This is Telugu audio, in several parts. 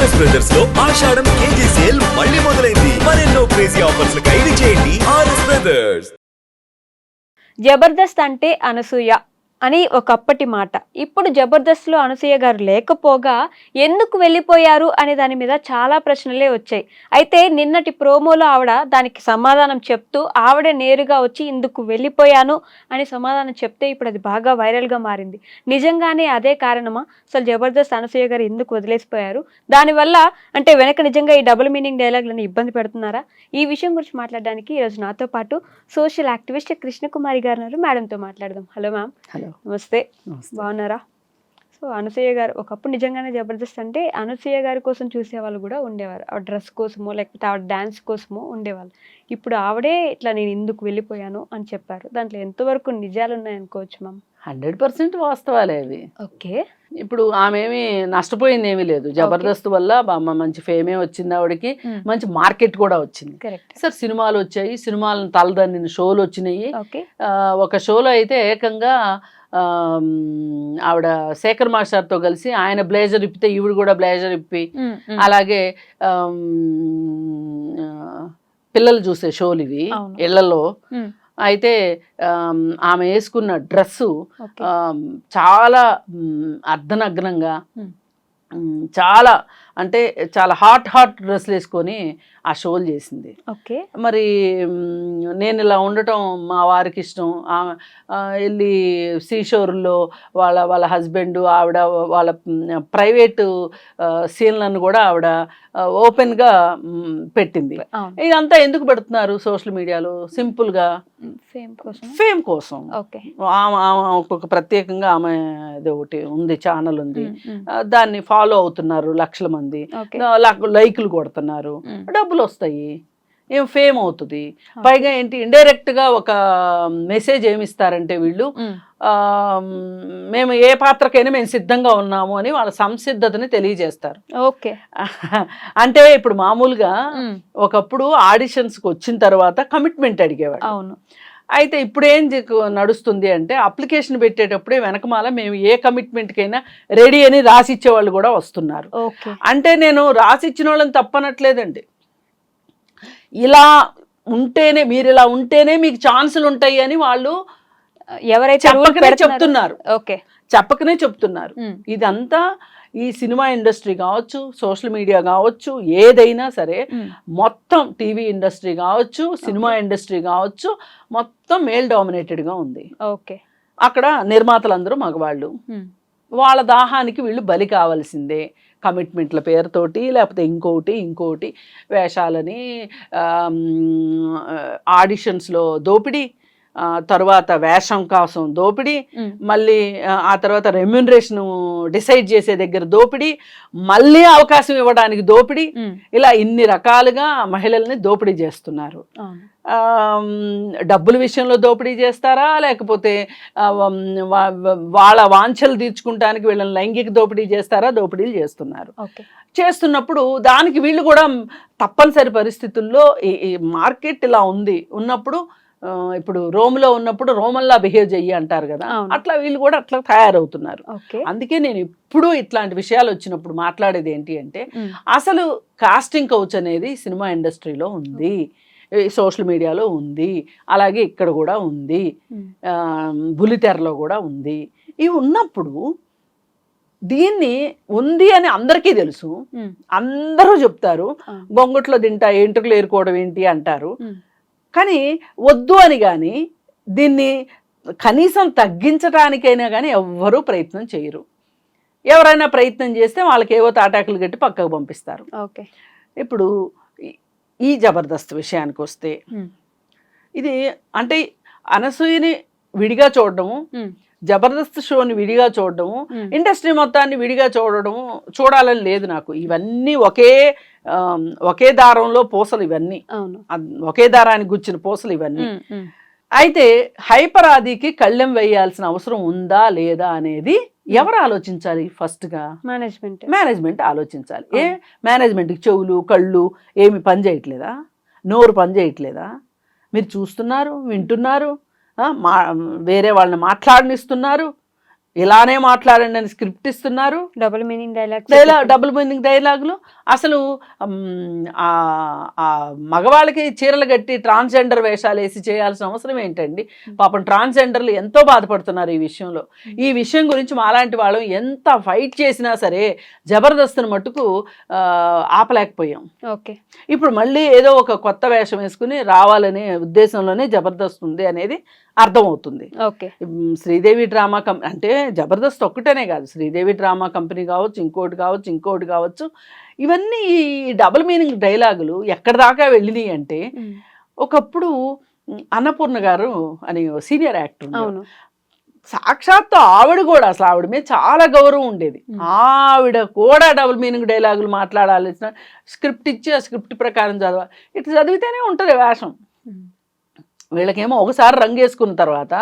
ఆర్ఎస్ బ్రదర్స్ లో ఆషాఢం కేజీ సేల్ మళ్ళీ మొదలైంది. మరెన్నో క్రేజీ ఆఫర్స్ ఖైదీ చేయండి ఆర్ఎస్ బ్రదర్స్. జబర్దస్త్ అంటే అనసూయ అని ఒకప్పటి మాట. ఇప్పుడు జబర్దస్త్లో అనసూయ గారు లేకపోగా ఎందుకు వెళ్ళిపోయారు అనే దాని మీద చాలా ప్రశ్నలే వచ్చాయి. అయితే నిన్నటి ప్రోమోలో ఆవిడ దానికి సమాధానం చెప్తూ ఆవిడే నేరుగా వచ్చి ఇందుకు వెళ్ళిపోయాను అని సమాధానం చెప్తే ఇప్పుడు అది బాగా వైరల్గా మారింది. నిజంగానే అదే కారణమా? అసలు జబర్దస్త్ అనసూయ గారు ఎందుకు వదిలేసిపోయారు? దానివల్ల అంటే వెనక నిజంగా ఈ డబుల్ మీనింగ్ డైలాగులను ఇబ్బంది పెడుతున్నారా? ఈ విషయం గురించి మాట్లాడడానికి ఈరోజు నాతో పాటు సోషల్ యాక్టివిస్ట్ కృష్ణకుమారి గారు ఉన్నారు. మేడంతో మాట్లాడదాం. Hello ma'am. హలో, నమస్తే. బాగున్నారా? సో అనసూయ గారు ఒకప్పుడు నిజంగానే జబర్దస్త్ అంటే అనసూయ గారి కోసం చూసేవాళ్ళు కూడా ఉండేవారు. ఆవిడ డ్రెస్ కోసమో లేకపోతే ఆవిడ డ్యాన్స్ కోసమో ఉండేవాళ్ళు. ఇప్పుడు ఆవిడే ఇట్లా నేను ఇందుకు వెళ్ళిపోయాను అని చెప్పారు. దాంట్లో ఎంతవరకు నిజాలు ఉన్నాయనుకోవచ్చు మ్యామ్? 100% వాస్తవాలే అవి. ఓకే. ఇప్పుడు ఆమె ఏమి నష్టపోయింది ఏమీ లేదు. జబర్దస్త్ వల్ల మంచి ఫేమే వచ్చింది ఆవిడకి, మంచి మార్కెట్ కూడా వచ్చింది. సార్ సినిమాలు వచ్చాయి, సినిమాలను తలదన్నిన షోలు వచ్చినాయి. ఒక షోలో అయితే ఏకంగా ఆవిడ శేఖర్ మాస్టర్తో కలిసి ఆయన బ్లేజర్ ఇప్పితే ఈవిడ కూడా బ్లేజర్ ఇప్పి, అలాగే పిల్లలు చూసే షోలు ఇవి ఇళ్లలో. అయితే ఆమె వేసుకున్న డ్రెస్సు చాలా అర్ధనగ్నంగా, చాలా అంటే చాలా హాట్ డ్రెస్సులు వేసుకొని ఆ షోలు చేసింది. మరి నేను ఇలా ఉండటం మా వారికి ఇష్టం. వెళ్ళి సీషోర్లో వాళ్ళ హస్బెండ్, ఆవిడ వాళ్ళ ప్రైవేటు సీన్లను కూడా ఆవిడ ఓపెన్గా పెట్టింది. ఇదంతా ఎందుకు పెడుతున్నారు సోషల్ మీడియాలో? సింపుల్గా ఫేమ్ కోసం. ఒక ప్రత్యేకంగా ఆమె ఒకటి ఉంది, ఛానల్ ఉంది, దాన్ని ఫాలో అవుతున్నారు లక్షల మంది, లైకులు కొడుతున్నారు, డబ్బులు వస్తాయి, ఏం ఫేమ్ అవుతుంది. పైగా ఏంటి, ఇండైరెక్ట్ గా ఒక మెసేజ్ ఏమిస్తారంటే వీళ్ళు మేము ఏ పాత్రకైనా మేము సిద్ధంగా ఉన్నాము అని వాళ్ళ సంసిద్ధతని తెలియజేస్తారు. ఓకే. అంటే ఇప్పుడు మామూలుగా ఒకప్పుడు ఆడిషన్స్కి వచ్చిన తర్వాత కమిట్మెంట్ అడిగేవాడు. అవును. అయితే ఇప్పుడు ఏం నడుస్తుంది అంటే అప్లికేషన్ పెట్టేటప్పుడే వెనకమాల మేము ఏ కమిట్మెంట్కైనా రెడీ అని రాసిచ్చే వాళ్ళు కూడా వస్తున్నారు. అంటే నేను రాసిచ్చిన వాళ్ళని తప్పనట్లేదండి. ఇలా ఉంటేనే, మీరు ఇలా ఉంటేనే మీకు ఛాన్సులు ఉంటాయి అని వాళ్ళు ఎవరైతే చెప్తున్నారు. చెప్పకనే చెప్తున్నారు. ఇదంతా ఈ సినిమా ఇండస్ట్రీ కావచ్చు, సోషల్ మీడియా కావచ్చు, ఏదైనా సరే మొత్తం టీవీ ఇండస్ట్రీ కావచ్చు, సినిమా ఇండస్ట్రీ కావచ్చు, మొత్తం మేల్ డామినేటెడ్గా ఉంది. అక్కడ నిర్మాతలందరూ మగవాళ్ళు. వాళ్ళ దాహానికి వీళ్ళు బలి కావాల్సిందే. కమిట్మెంట్ల పేరుతోటి, లేకపోతే ఇంకోటి వేషాలని, ఆడిషన్స్లో దోపిడీ, తర్వాత వేషం కోసం దోపిడీ, మళ్ళీ ఆ తర్వాత రెమ్యూనరేషన్ డిసైడ్ చేసే దగ్గర దోపిడీ, మళ్ళీ అవకాశం ఇవ్వడానికి దోపిడీ, ఇలా ఇన్ని రకాలుగా మహిళల్ని దోపిడీ చేస్తున్నారు. డబ్బుల విషయంలో దోపిడీ చేస్తారా, లేకపోతే వాళ్ళ వాంఛలు తీర్చుకుంటానికి వీళ్ళని లైంగిక దోపిడీ చేస్తారా? దోపిడీలు చేస్తున్నారు. చేస్తున్నప్పుడు దానికి వీళ్ళు కూడా తప్పనిసరి పరిస్థితుల్లో ఈ మార్కెట్ ఇలా ఉన్నప్పుడు, ఇప్పుడు రోమ్లో ఉన్నప్పుడు రోమన్లా బిహేవ్ చెయ్యి అంటారు కదా, అట్లా వీళ్ళు కూడా అట్లా తయారవుతున్నారు. అందుకే నేను ఎప్పుడూ ఇట్లాంటి విషయాలు వచ్చినప్పుడు మాట్లాడేది ఏంటి అంటే, అసలు కాస్టింగ్ కౌచ్ అనేది సినిమా ఇండస్ట్రీలో ఉంది, సోషల్ మీడియాలో ఉంది, అలాగే ఇక్కడ కూడా ఉంది, బుల్లితెరలో కూడా ఉంది. ఇవి ఉన్నప్పుడు దీన్ని ఉంది అని అందరికీ తెలుసు, అందరూ చెప్తారు. బొంగుట్లో తింటా ఎంట్రుకలు ఏరుకోవడం ఏంటి అంటారు. కానీ వద్దు అని కానీ దీన్ని కనీసం తగ్గించడానికైనా కానీ ఎవ్వరూ ప్రయత్నం చేయరు. ఎవరైనా ప్రయత్నం చేస్తే వాళ్ళకి ఏవో తాటాకులు కట్టి పక్కకు పంపిస్తారు. ఇప్పుడు ఈ జబర్దస్త్ విషయానికి వస్తే, ఇది అంటే అనసూయని విడిగా చూడడము, జబర్దస్త్ షోని విడిగా చూడడము, ఇండస్ట్రీ మొత్తాన్ని విడిగా చూడాలని లేదు నాకు. ఇవన్నీ ఒకే దారంలో పూసలు, ఇవన్నీ ఒకే దారానికి గుచ్చిన పూసలు ఇవన్నీ. అయితే హైపర్ ఆదికి కళ్ళెం వేయాల్సిన అవసరం ఉందా లేదా అనేది ఎవరు ఆలోచించాలి? ఫస్ట్గా మేనేజ్మెంట్ ఆలోచించాలి. మేనేజ్మెంట్కి చెవులు కళ్ళు ఏమి పని చేయట్లేదా? నోరు పని చేయట్లేదా? మీరు చూస్తున్నారు, వింటున్నారు, వేరే వాళ్ళని మాట్లాడనిస్తున్నారు, ఇలానే మాట్లాడండి అని స్క్రిప్ట్ ఇస్తున్నారు. డబుల్ మీనింగ్ డబుల్ మీనింగ్ డైలాగులు. అసలు ఆ మగవాళ్ళకి చీరలు కట్టి ట్రాన్స్జెండర్ వేషాలు వేసి చేయాల్సిన అవసరం ఏంటండి? పాపం ట్రాన్స్జెండర్లు ఎంతో బాధపడుతున్నారు ఈ విషయంలో. ఈ విషయం గురించి మాలాంటి వాళ్ళు ఎంత ఫైట్ చేసినా సరే జబర్దస్త్ను మట్టుకు ఆపలేకపోయాం. ఓకే, ఇప్పుడు మళ్ళీ ఏదో ఒక కొత్త వేషం వేసుకుని రావాలనే ఉద్దేశంలోనే జబర్దస్త్ ఉంది అనేది అర్థమవుతుంది. ఓకే, శ్రీదేవి డ్రామా అంటే జబర్దస్త్ ఒక్కటేనే కాదు, శ్రీదేవి డ్రామా కంపెనీ కావచ్చు, ఇంకోటి కావచ్చు, ఇవన్నీ ఈ డబుల్ మీనింగ్ డైలాగులు ఎక్కడి దాకా వెళ్ళినాయి అంటే, ఒకప్పుడు అన్నపూర్ణ గారు అని సీనియర్ యాక్టర్, సాక్షాత్తు ఆవిడ కూడా అసలు ఆవిడ మీద చాలా గౌరవం ఉండేది. ఆవిడ కూడా డబుల్ మీనింగ్ డైలాగులు మాట్లాడాల్సిన స్క్రిప్ట్ ఇచ్చి ఆ స్క్రిప్ట్ ప్రకారం చదవాలి. ఇట్లా చదివితేనే ఉంటుంది వేషం. వీళ్ళకేమో ఒకసారి రంగు వేసుకున్న తర్వాత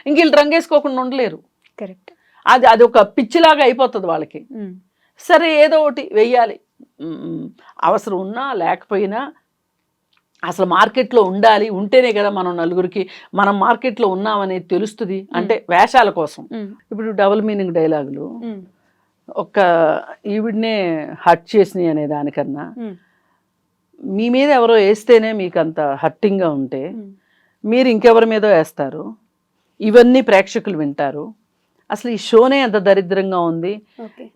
ఇంక వీళ్ళు రంగు వేసుకోకుండా ఉండలేరు. కరెక్ట్. అది ఒక పిచ్చిలాగా అయిపోతుంది వాళ్ళకి. సరే ఏదో ఒకటి వెయ్యాలి, అవసరం ఉన్నా లేకపోయినా అసలు మార్కెట్లో ఉండాలి, ఉంటేనే కదా మనం నలుగురికి మనం మార్కెట్లో ఉన్నామనేది తెలుస్తుంది. అంటే వేషాల కోసం. ఇప్పుడు డబుల్ మీనింగ్ డైలాగులు ఒక్క ఈవిడనే హర్ట్ చేసినాయి అనే దానికన్నా మీ మీద ఎవరో వేస్తేనే మీకు అంత హర్టింగ్గా ఉంటే మీరు ఇంకెవరి మీదో వేస్తారు, ఇవన్నీ ప్రేక్షకులు వింటారు. అసలు ఈ షోనే అంత దరిద్రంగా ఉంది,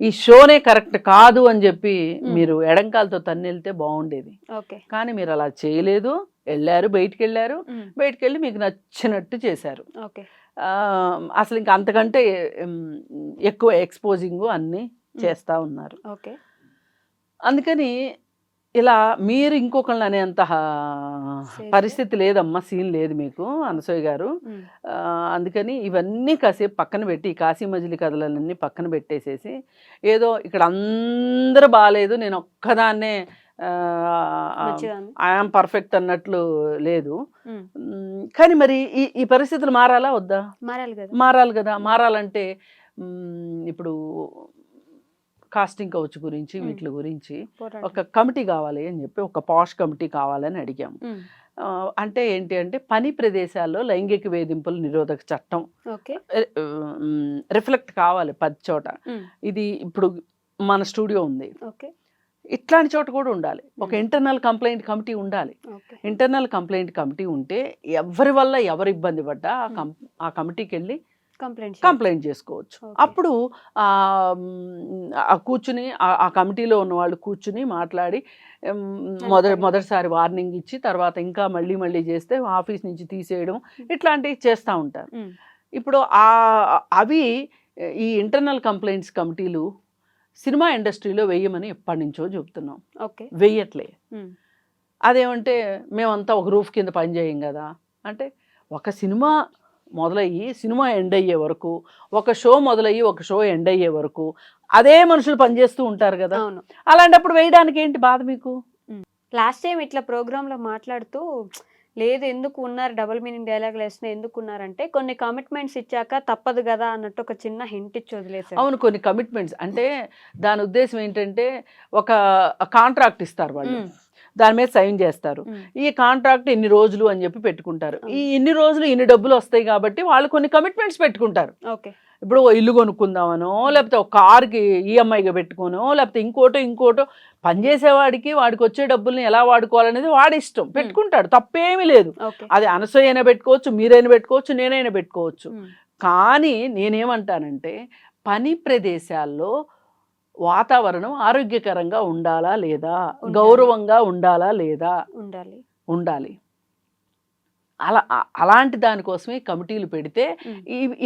ఈ షోనే కరెక్ట్ కాదు అని చెప్పి మీరు ఎడంకాలతో తన్నెళ్తే బాగుండేది. కానీ మీరు అలా చేయలేదు. బయటికి వెళ్ళి మీకు నచ్చినట్టు చేశారు. అసలు ఇంకా అంతకంటే ఎక్కువ ఎక్స్పోజింగ్ అన్నీ చేస్తూ ఉన్నారు. అందుకని ఇలా మీరు ఇంకొకళ్ళని అనేంత పరిస్థితి లేదమ్మా, సీన్ లేదు మీకు అనసూయ గారు. అందుకని ఇవన్నీ కాసేపు పక్కన పెట్టి, కాశీ మజిలీ కథలన్నీ పక్కన పెట్టేసేసి, ఏదో ఇక్కడ అందరూ బాగాలేదు, నేను ఒక్కదాన్నే ఐఆమ్ పర్ఫెక్ట్ అన్నట్లు లేదు. కానీ మరి ఈ పరిస్థితులు మారాలా వద్దా? మారాలి కదా. మారాలంటే ఇప్పుడు కాస్టింగ్ కౌచ్ గురించి వీటి గురించి ఒక కమిటీ కావాలి అని చెప్పి, ఒక పాష్ కమిటీ కావాలని అడిగాము. అంటే ఏంటి అంటే, పని ప్రదేశాల్లో లైంగిక వేధింపుల నిరోధక చట్టం రిఫ్లెక్ట్ కావాలి 10 చోట. ఇది ఇప్పుడు మన స్టూడియో ఉంది, ఇట్లాంటి చోట కూడా ఉండాలి. ఒక ఇంటర్నల్ కంప్లైంట్ కమిటీ ఉండాలి. ఇంటర్నల్ కంప్లైంట్ కమిటీ ఉంటే ఎవరి వల్ల ఎవరు ఇబ్బంది పడ్డా ఆ కమిటీకి వెళ్ళి కంప్లైంట్ చేసుకోవచ్చు. అప్పుడు కూర్చుని ఆ కమిటీలో ఉన్న వాళ్ళు కూర్చుని మాట్లాడి మొదటిసారి వార్నింగ్ ఇచ్చి తర్వాత ఇంకా మళ్ళీ చేస్తే ఆఫీస్ నుంచి తీసేయడం, ఇట్లాంటివి చేస్తూ ఉంటారు. ఇప్పుడు అవి ఈ ఇంటర్నల్ కంప్లైంట్స్ కమిటీలు సినిమా ఇండస్ట్రీలో వెయ్యమని ఎప్పటి నుంచో చెప్తున్నాం. వెయ్యట్లే. అదేమంటే మేమంతా ఒక రూఫ్ కింద పనిచేయం కదా అంటే, ఒక సినిమా మొదలయ్యి సినిమా ఎండ్ అయ్యే వరకు, ఒక షో మొదలయ్యి ఒక షో ఎండ్ అయ్యే వరకు అదే మనుషులు పనిచేస్తూ ఉంటారు కదా. అలాంటప్పుడు వేయడానికి ఏంటి బాధ మీకు? లాస్ట్ టైం ఇట్లా ప్రోగ్రాంలో మాట్లాడుతూ, లేదు ఎందుకు ఉన్నారు డబుల్ మీనింగ్ డైలాగులు వేసిన ఎందుకు ఉన్నారంటే, కొన్ని కమిట్మెంట్స్ ఇచ్చాక తప్పదు కదా అన్నట్టు ఒక చిన్న హింట్ ఇచ్చి వదిలేసారు. అవును, కొన్ని కమిట్మెంట్స్ అంటే దాని ఉద్దేశం ఏంటంటే, ఒక కాంట్రాక్ట్ ఇస్తారు వాళ్ళు, దాని మీద సైన్ చేస్తారు. ఈ కాంట్రాక్ట్ ఇన్ని రోజులు అని చెప్పి పెట్టుకుంటారు. ఈ ఇన్ని రోజులు ఇన్ని డబ్బులు వస్తాయి కాబట్టి వాళ్ళు కొన్ని కమిట్మెంట్స్ పెట్టుకుంటారు. ఇప్పుడు ఇల్లు కొనుక్కుందామనో, లేకపోతే ఒక కార్కి ఈఎంఐగా పెట్టుకోనో, లేకపోతే ఇంకోటో పనిచేసేవాడికి వాడికి వచ్చే డబ్బుల్ని ఎలా వాడుకోవాలనేది వాడి ఇష్టం, పెట్టుకుంటాడు, తప్పేమీ లేదు. అది అనసూయ అయినా పెట్టుకోవచ్చు, మీరైనా పెట్టుకోవచ్చు, నేనైనా పెట్టుకోవచ్చు. కానీ నేనేమంటానంటే, పని ప్రదేశాల్లో వాతావరణం ఆరోగ్యకరంగా ఉండాలా లేదా, గౌరవంగా ఉండాలా లేదా, ఉండాలి. అలాంటి దానికోసమే కమిటీలు పెడితే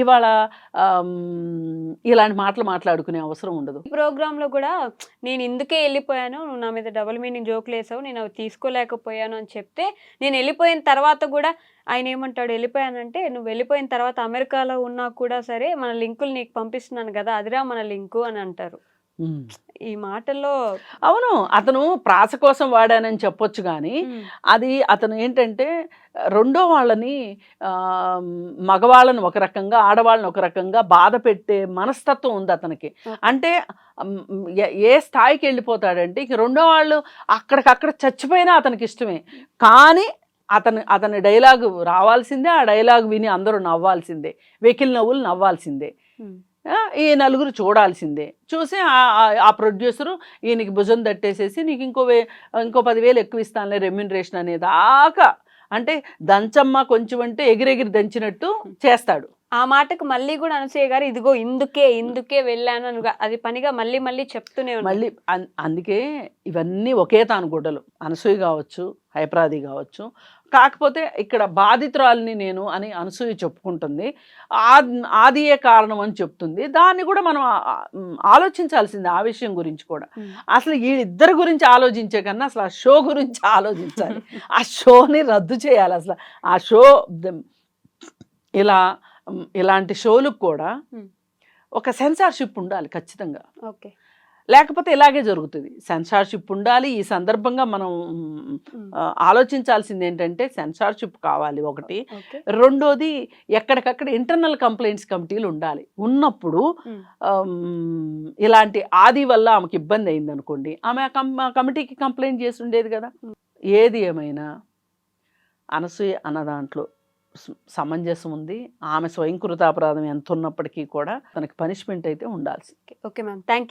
ఇవాళ ఇలాంటి మాటలు మాట్లాడుకునే అవసరం ఉండదు. ప్రోగ్రామ్ లో కూడా నేను ఇందుకే వెళ్ళిపోయాను, నువ్వు నా మీద డబుల్ మీనింగ్ జోకులు వేసావు, నేను అవి తీసుకోలేకపోయాను అని చెప్తే, నేను వెళ్ళిపోయిన తర్వాత కూడా ఆయన ఏమంటాడు, వెళ్ళిపోయానంటే నువ్వు వెళ్ళిపోయిన తర్వాత అమెరికాలో ఉన్నా కూడా సరే మన లింకులు నీకు పంపిస్తున్నాను కదా, అదిరా మన లింకు అని అంటారు. ఈ మాటల్లో అవును, అతను ప్రాస కోసం వాడానని చెప్పొచ్చు, కానీ అది అతను ఏంటంటే రెండో వాళ్ళని, మగవాళ్ళని ఒక రకంగా ఆడవాళ్ళని ఒక రకంగా బాధ పెట్టే మనస్తత్వం ఉంది అతనికి. అంటే ఏ స్థాయికి వెళ్ళిపోతాడంటే, ఇక రెండో వాళ్ళు అక్కడికక్కడ చచ్చిపోయినా అతనికి ఇష్టమే, కానీ అతని డైలాగు రావాల్సిందే, ఆ డైలాగ్ విని అందరూ నవ్వాల్సిందే, వెకిలి నవ్వులు నవ్వాల్సిందే. ఈ నలుగురు చూడాల్సిందే. చూసి ఆ ప్రొడ్యూసరు ఈయనకి భుజం తట్టేసేసి నీకు ఇంకో 10,000 ఎక్కువ ఇస్తానులే రెమ్యూనరేషన్ అనేదాకా, అంటే దంచమ్మ కొంచెం అంటే ఎగిరెగిరి దంచినట్టు చేస్తాడు. ఆ మాటకు మళ్ళీ కూడా అనసూయ గారు ఇదిగో ఇందుకే వెళ్ళాను అని అది పనిగా మళ్ళీ మళ్ళీ చెప్తూనే ఉన్నారు. మళ్ళీ అందుకే ఇవన్నీ ఒకే తాను గుడ్డలు. అనసూయ కావచ్చు, హైపరాది కావచ్చు. కాకపోతే ఇక్కడ బాధితురాలిని నేను అని అనసూయ చెప్పుకుంటుంది, ఆదియే కారణం అని చెప్తుంది. దాన్ని కూడా మనం ఆలోచించాల్సింది ఆ విషయం గురించి కూడా. అసలు వీళ్ళిద్దరి గురించి ఆలోచించే కన్నా అసలు ఆ షో గురించి ఆలోచించాలి. ఆ షోని రద్దు చేయాలి. అసలు ఆ షో ఇలాంటి షోలకు కూడా ఒక సెన్సార్షిప్ ఉండాలి ఖచ్చితంగా. ఓకే, లేకపోతే ఇలాగే జరుగుతుంది. సెన్సార్షిప్ ఉండాలి. ఈ సందర్భంగా మనం ఆలోచించాల్సింది ఏంటంటే సెన్సార్షిప్ కావాలి ఒకటి. రెండోది ఎక్కడికక్కడ ఇంటర్నల్ కంప్లైంట్స్ కమిటీలు ఉండాలి. ఉన్నప్పుడు ఇలాంటి ఆది వల్ల ఆమెకి ఇబ్బంది అయింది అనుకోండి, ఆమె కమిటీకి కంప్లైంట్ చేసి ఉండేది కదా. ఏది ఏమైనా అనసూయ అన్న దాంట్లో సమంజసం ఉంది. ఆమె స్వయంకృతాపరాధం ఎంత ఉన్నప్పటికీ కూడా తనకి పనిష్మెంట్ అయితే ఉండాల్సింది. Okay ma'am, thank you.